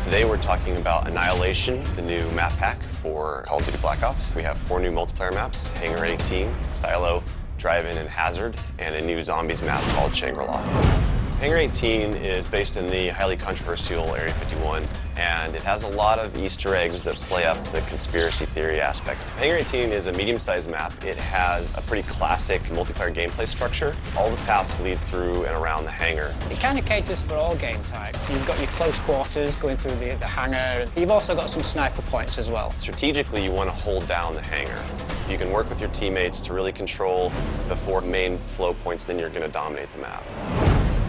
Today we're talking about Annihilation, the new map pack for Call of Duty Black Ops. We have 4 new multiplayer maps: Hangar 18, Silo, Drive-In, and Hazard, and a new zombies map called Shangri-La. Hangar 18 is based in the highly controversial Area 51, and it has a lot of Easter eggs that play up the conspiracy theory aspect. Hangar 18 is a medium-sized map. It has a pretty classic multiplayer gameplay structure. All the paths lead through and around the hangar. It kind of caters for all game types. You've got your close quarters going through the hangar. You've also got some sniper points as well. Strategically, you want to hold down the hangar. You can work with your teammates to really control the 4 main flow points, then you're going to dominate the map.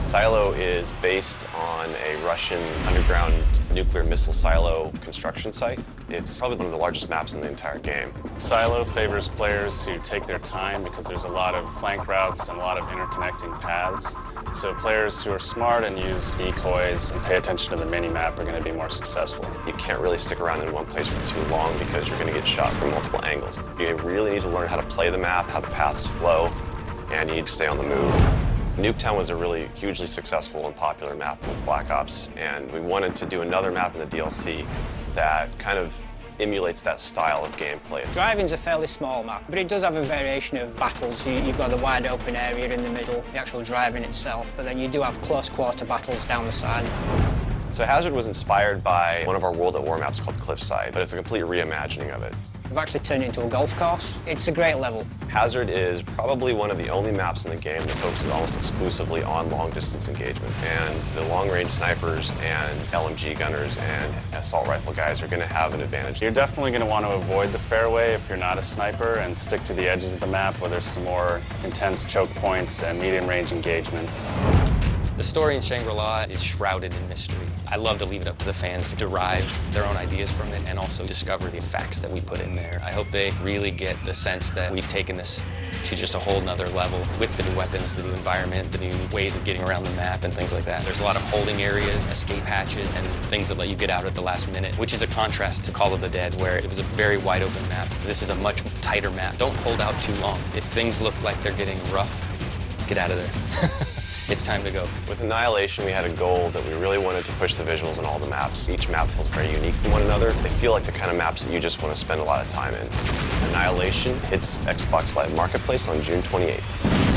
Silo is based on a Russian underground nuclear missile silo construction site. It's probably one of the largest maps in the entire game. Silo favors players who take their time because there's a lot of flank routes and a lot of interconnecting paths. So players who are smart and use decoys and pay attention to the mini-map are going to be more successful. You can't really stick around in one place for too long because you're going to get shot from multiple angles. You really need to learn how to play the map, how the paths flow, and you need to stay on the move. Nuketown was a really hugely successful and popular map with Black Ops, and we wanted to do another map in the DLC that kind of emulates that style of gameplay. Drive-In's a fairly small map, but it does have a variation of battles. You've got the wide open area in the middle, the actual Drive-In itself, but then you do have close quarter battles down the side. So Hazard was inspired by one of our World at War maps called Cliffside, but it's a complete reimagining of it. We've actually turned it into a golf course. It's a great level. Hazard is probably one of the only maps in the game that focuses almost exclusively on long-distance engagements, and the long-range snipers and LMG gunners and assault rifle guys are going to have an advantage. You're definitely going to want to avoid the fairway if you're not a sniper and stick to the edges of the map where there's some more intense choke points and medium-range engagements. The story in Shangri-La is shrouded in mystery. I love to leave it up to the fans to derive their own ideas from it and also discover the facts that we put in there. I hope they really get the sense that we've taken this to just a whole nother level with the new weapons, the new environment, the new ways of getting around the map and things like that. There's a lot of holding areas, escape hatches, and things that let you get out at the last minute, which is a contrast to Call of the Dead, where it was a very wide open map. This is a much tighter map. Don't hold out too long. If things look like they're getting rough, get out of there. It's time to go. With Annihilation, we had a goal that we really wanted to push the visuals in all the maps. Each map feels very unique from one another. They feel like the kind of maps that you just want to spend a lot of time in. Annihilation hits Xbox Live Marketplace on June 28th.